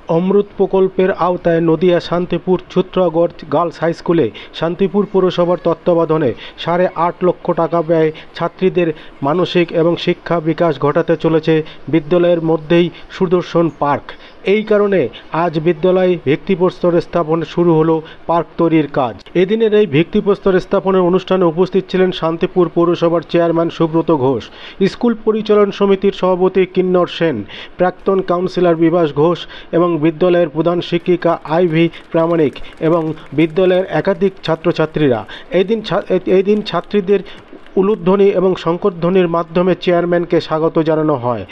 অমৃত প্রকল্পের আওতায় Nadia Shantipur ছুত্রগড় girls high স্কুলে শান্তিপুর পৌরসভার তত্ত্বাবধানে 8.5 লক্ষ টাকা ব্যয়ে ছাত্রীদের মানসিক এবং শিক্ষা বিকাশ ঘটাতে চলেছে বিদ্যালয়ের মধ্যেই সুদর্শন পার্ক। এই কারণে আজ বিদ্যালয়ে ভিত্তিপ্রস্তর স্থাপন শুরু হলো পার্ক তৈরির কাজ। এদিনের এই ভিত্তিপ্রস্তর স্থাপনের অনুষ্ঠানে উপস্থিত ছিলেন শান্তিপুর পৌরসভার চেয়ারম্যান সুব্রত ঘোষ, স্কুল পরিচালন সমিতির সভাপতি কিন্নর সেন, প্রাক্তন কাউন্সিলর বিভাস ঘোষ এবং বিদ্যালয়ের প্রধান শিক্ষিকা আইভি প্রামাণিক এবং বিদ্যালয়ের একাধিক ছাত্রছাত্রীরা। এই দিন ছাত্রীদের উলুধ্বনি এবং শঙ্করধ্বনির মাধ্যমে চেয়ারম্যানকে স্বাগত জানানো হয়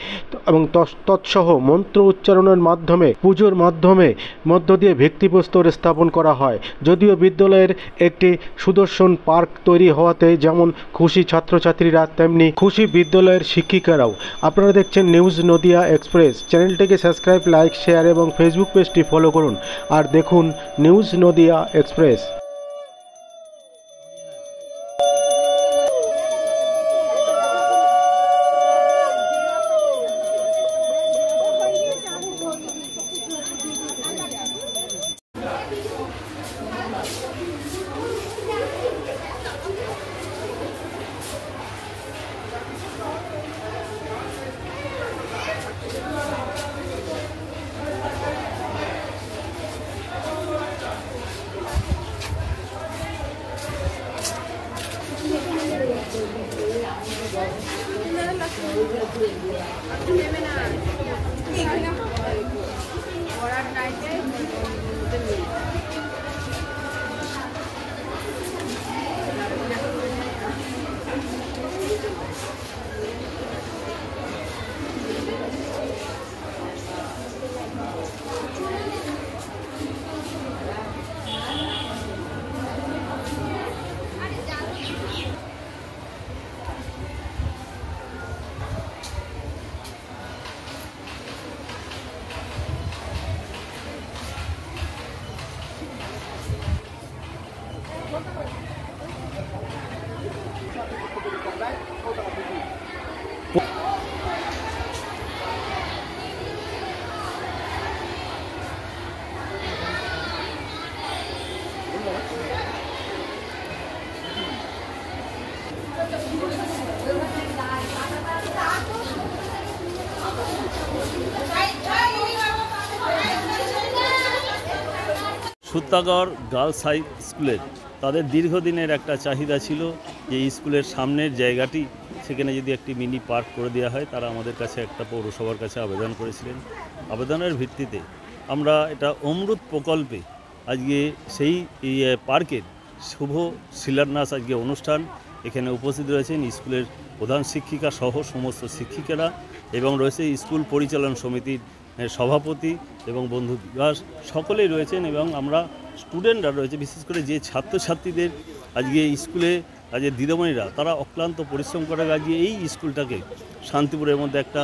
এবং তৎসহ মন্ত্র উচ্চারণের মাধ্যমে পুজোর মধ্য দিয়ে ভিত্তিপ্রস্তর স্থাপন করা হয়। যদিও বিদ্যালয়ের একটি সুদর্শন পার্ক তৈরি হওয়াতে যেমন খুশি ছাত্রছাত্রীরা তেমনি খুশি বিদ্যালয়ের শিক্ষিকারাও। আপনারা দেখছেন নিউজ নদিয়া এক্সপ্রেস। চ্যানেলটিকে সাবস্ক্রাইব, লাইক, শেয়ার এবং ফেসবুক পেজটি ফলো করুন আর দেখুন news Nadia express. Chhutragarh girls high স্কুলের তাদের দীর্ঘদিনের একটা চাহিদা ছিল যে স্কুলের সামনের জায়গাটি সেখানে যদি একটি মিনি পার্ক করে দেওয়া হয়। তারা আমাদের কাছে একটা পৌরসভার কাছে আবেদন করেছিলেন। আবেদনের ভিত্তিতে আমরা এটা অমৃত প্রকল্পে আজকে সেই পার্কের শুভ শিলান্যাস আজকে অনুষ্ঠান। এখানে উপস্থিত রয়েছেন স্কুলের প্রধান শিক্ষিকা সহ সমস্ত শিক্ষিকারা এবং রয়েছে স্কুল পরিচালন সমিতির সভাপতি এবং বন্ধু বিভাস সকলেই রয়েছেন এবং আমরা স্টুডেন্টরা রয়েছে। বিশেষ করে যে ছাত্রছাত্রীদের আজকে স্কুলে আজকে দিদিমণিরা তারা অক্লান্ত পরিশ্রম করে আজকে এই স্কুলটাকে শান্তিপুরের মধ্যে একটা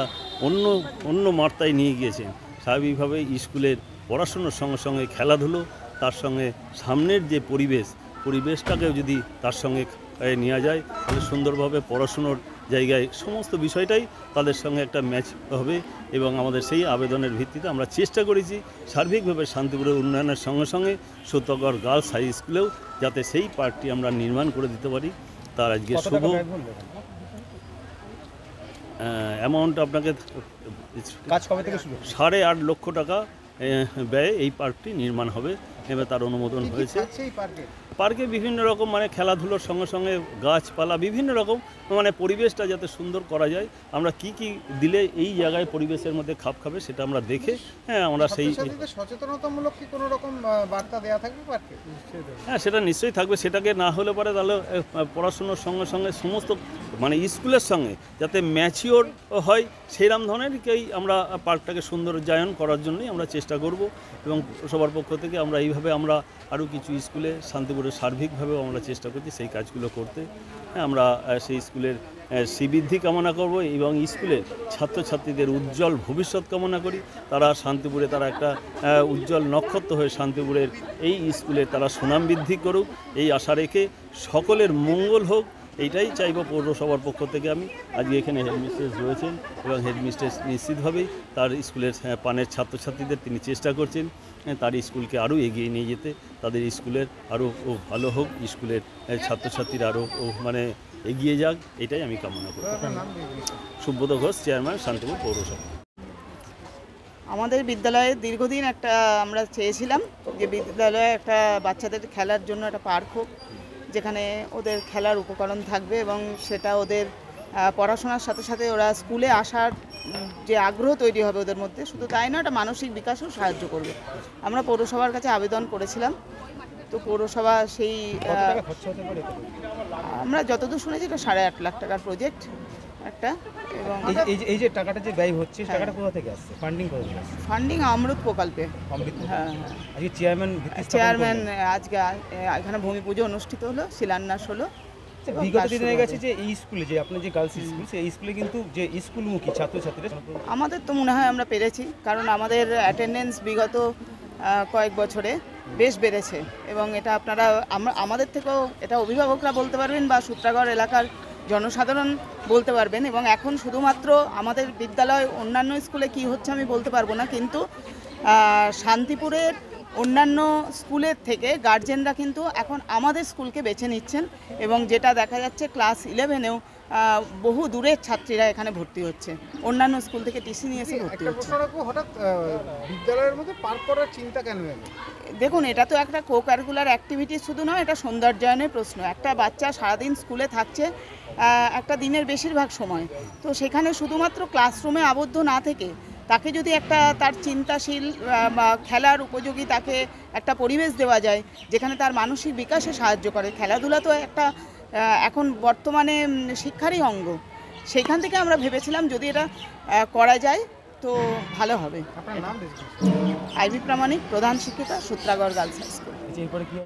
অন্য মাত্রায় নিয়ে গিয়েছেন। স্বাভাবিকভাবে স্কুলের পড়াশুনোর সঙ্গে সঙ্গে খেলাধুলো, তার সঙ্গে সামনের যে পরিবেশটাকেও যদি তার সঙ্গে নেওয়া যায় তাহলে সুন্দরভাবে পড়াশুনোর জায়গায় সমস্ত বিষয়টাই তাদের সঙ্গে একটা ম্যাচ হবে এবং আমাদের সেই আবেদনের ভিত্তিতে আমরা চেষ্টা করেছি সার্বিকভাবে শান্তিপুরের উন্নয়নের সঙ্গে সঙ্গে ছুত্রগড় গার্লস হাই স্কুলেও যাতে সেই পার্কটি আমরা নির্মাণ করে দিতে পারি। তার আজকে শুভ অ্যামাউন্ট আপনাকে 8.5 লক্ষ টাকা ব্যয়ে এই পার্কটি নির্মাণ হবে। এবার তার অনুমোদন হয়েছে। পার্কে বিভিন্ন রকম মানে খেলাধুলোর সঙ্গে সঙ্গে গাছপালা বিভিন্ন রকম মানে পরিবেশটা যাতে সুন্দর করা যায়, আমরা কি দিলে এই জায়গায় পরিবেশের মধ্যে খাপ খাবে সেটা আমরা দেখে আমরা সেই সচেতনতামূলক কি কোনো রকম বার্তা দেওয়া থাকবে পার্কে? সেটা নিশ্চয়ই থাকবে। সেটাকে না হলে পরে তাহলে পড়াশুনোর সঙ্গে সঙ্গে সমস্ত মানে স্কুলের সঙ্গে যাতে ম্যাচিওর হয় সেইরকম ধরনেরকেই আমরা পার্কটাকে সৌন্দর্যায়ন করার জন্যই আমরা চেষ্টা করব এবং সবার পক্ষ থেকে আমরা এইভাবে আমরা আরও কিছু স্কুলে শান্তিপুরে সার্বিকভাবেও আমরা চেষ্টা করছি সেই কাজগুলো করতে। আমরা সেই স্কুলের শ্রীবৃদ্ধি কামনা করব এবং স্কুলের ছাত্রছাত্রীদের উজ্জ্বল ভবিষ্যৎ কামনা করি। তারা শান্তিপুরে তারা একটা উজ্জ্বল নক্ষত্র হয়ে শান্তিপুরের এই স্কুলে তারা সুনাম বৃদ্ধি করুক এই আশা রেখে সকলের মঙ্গল হোক এইটাই চাইবো পৌরসভার পক্ষ থেকে আমি। আজকে এখানে হেডমিস্ট্রেস রয়েছেন এবং হেডমিস্ট্রেস নিশ্চিতভাবেই তার স্কুলের পানের ছাত্রছাত্রীদের তিনি চেষ্টা করছেন তার স্কুলকে আরও এগিয়ে নিয়ে যেতে, তাদের স্কুলের আরও ভালো হোক, স্কুলের ছাত্রছাত্রীরা আরও মানে এগিয়ে যাক, এটাই আমি কামনা করি। আপনার নাম সুব্রত ঘোষ, চেয়ারম্যান, শান্তিপুর পৌরসভা। আমাদের বিদ্যালয়ে দীর্ঘদিন একটা আমরা চেয়েছিলাম যে বিদ্যালয়ে একটা বাচ্চাদের খেলার জন্য একটা পার্ক হোক, যেখানে ওদের খেলার উপকরণ থাকবে এবং সেটা ওদের পড়াশোনার সাথে সাথে ওরা স্কুলে আসার যে আগ্রহ তৈরি হবে ওদের মধ্যে, শুধু তাই না, একটা মানসিক বিকাশেও সাহায্য করবে। আমরা পৌরসভার কাছে আবেদন করেছিলাম, তো পৌরসভা সেই আমরা যতদূর শুনেছি এটা 8.5 লাখ টাকার প্রজেক্ট একটা। এবং এই যে টাকাটা যে ব্যয় হচ্ছে, টাকাটা কোথা থেকে আসছে? ফান্ডিং কোথা থেকে আসছে? ফান্ডিং অমৃত প্রকল্পে। হ্যাঁ, আজকে চেয়ারম্যান আজকে এখানে ভূমি পুজো অনুষ্ঠিত হলো, শিলান্যাস হলো। এবং বিগত কাজ দিনে শুরু গেছে হবে। যে এই স্কুলে, যে আপনার যে গার্লস স্কুল, সেই স্কুলে কিন্তু যে স্কুলমুখী ছাত্রছাত্রীরা আমাদের তো মনে হয় আমরা পেরেছি, কারণ আমাদের অ্যাটেন্ডেন্স বিগত কয়েক বছরে বেশ বেড়েছে এবং এটা আপনারা আমাদের থেকেও এটা অভিভাবকরা বলতে পারবেন বা সূত্রাগড় এলাকার জনসাধারণ বলতে পারবেন। এবং এখন শুধুমাত্র আমাদের বিদ্যালয়, অন্যান্য স্কুলে কি হচ্ছে আমি বলতে পারবো না, কিন্তু শান্তিপুরের অন্যান্য স্কুলের থেকে গার্জেনরা কিন্তু এখন আমাদের স্কুলকে বেছে নিচ্ছেন এবং যেটা দেখা যাচ্ছে ক্লাস 11-এও বহু দূরের ছাত্রীরা এখানে ভর্তি হচ্ছে, অন্যান্য স্কুল থেকে টিসি নিয়ে এসে ভর্তি একটা হচ্ছে। প্রশ্ন রাখবো, হঠাৎ বিদ্যালয়ের মধ্যে পার্ক করার চিন্তা কেন এলো? দেখুন, এটা তো একটা কো কারিকুলার অ্যাক্টিভিটি শুধু নয়, এটা সৌন্দর্যায়নের প্রশ্ন। একটা বাচ্চা সারাদিন স্কুলে থাকছে একটা দিনের বেশিরভাগ সময়, তো সেখানে শুধুমাত্র ক্লাসরুমে আবদ্ধ না থেকে তাকে যদি একটা তার চিন্তাশীল বা খেলার উপযোগী তাকে একটা পরিবেশ দেওয়া যায় যেখানে তার মানসিক বিকাশে সাহায্য করে। খেলাধুলা তো একটা এখন বর্তমানে শিক্ষারই অঙ্গ, সেইখান থেকে আমরা ভেবেছিলাম যদি এটা করা যায় তো ভালো হবে। আপনার নাম? আইভি প্রামাণিক, প্রধান শিক্ষিকা, সূত্রাগড় গার্লস হাই স্কুল। এরপরে কি